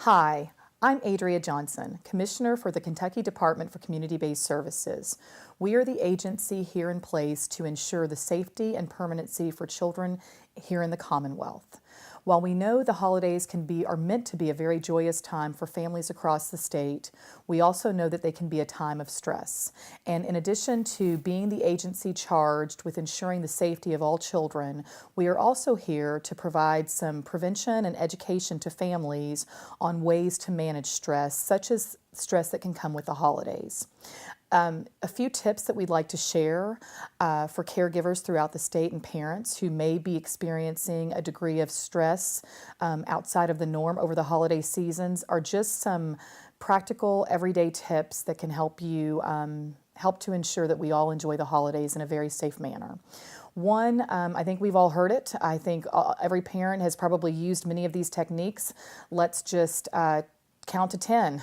Hi, I'm Adria Johnson, Commissioner for the Kentucky Department for Community-Based Services. We are the agency here in place to ensure the safety and permanency for children here in the Commonwealth. While we know the holidays are meant to be a very joyous time for families across the state, we also know that they can be a time of stress. And in addition to being the agency charged with ensuring the safety of all children, we are also here to provide some prevention and education to families on ways to manage stress, such as stress that can come with the holidays. A few tips that we'd like to share for caregivers throughout the state and parents who may be experiencing a degree of stress outside of the norm over the holiday seasons are just some practical everyday tips that can help you help to ensure that we all enjoy the holidays in a very safe manner. One, I think we've all heard it. I think every parent has probably used many of these techniques. Let's just count to 10.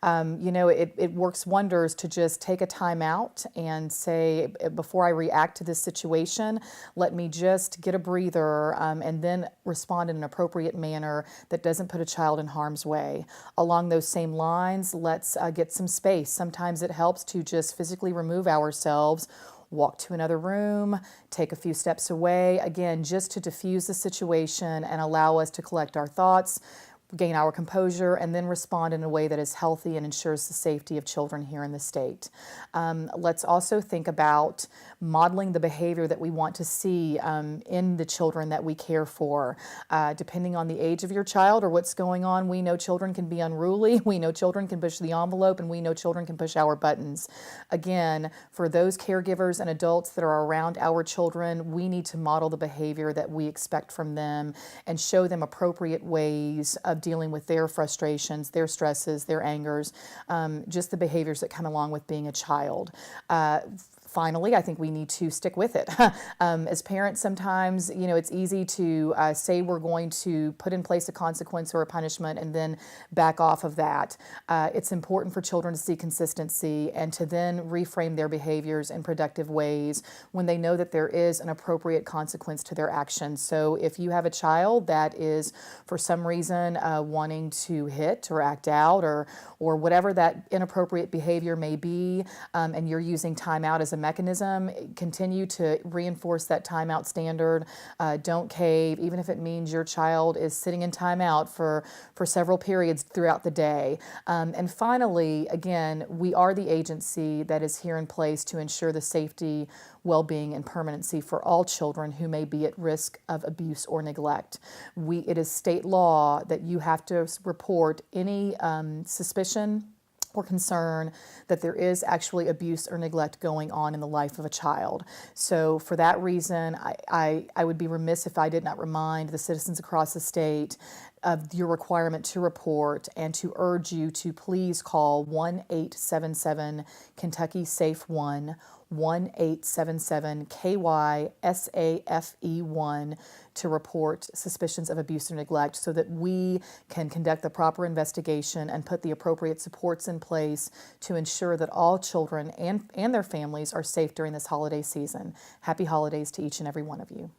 It works wonders to just take a time out and say, before I react to this situation, let me just get a breather and then respond in an appropriate manner that doesn't put a child in harm's way. Along those same lines, let's get some space. Sometimes it helps to just physically remove ourselves, walk to another room, take a few steps away, again, just to diffuse the situation and allow us to collect our thoughts, gain our composure, and then respond in a way that is healthy and ensures the safety of children here in the state. Let's also think about modeling the behavior that we want to see in the children that we care for. Depending on the age of your child or what's going on, we know children can be unruly, we know children can push the envelope, and we know children can push our buttons. Again, for those caregivers and adults that are around our children, we need to model the behavior that we expect from them and show them appropriate ways of dealing with their frustrations, their stresses, their angers, just the behaviors that come along with being a child. Finally, I think we need to stick with it. As parents, sometimes, it's easy to say we're going to put in place a consequence or a punishment and then back off of that. It's important for children to see consistency and to then reframe their behaviors in productive ways when they know that there is an appropriate consequence to their actions. So if you have a child that is, for some reason, wanting to hit or act out or whatever that inappropriate behavior may be, and you're using timeout as a mechanism, continue to reinforce that timeout standard. Don't cave, even if it means your child is sitting in timeout for several periods throughout the day. And finally, again, we are the agency that is here in place to ensure the safety, well-being, and permanency for all children who may be at risk of abuse or neglect. It is state law that you have to report any suspicion or concern that there is actually abuse or neglect going on in the life of a child. So for that reason, I would be remiss if I did not remind the citizens across the state of your requirement to report and to urge you to please call 1-877-KENTUCKY-SAFE-1, 1-877-KY-SAFE-1 to report suspicions of abuse or neglect so that we can conduct the proper investigation and put the appropriate supports in place to ensure that all children and their families are safe during this holiday season. Happy holidays to each and every one of you.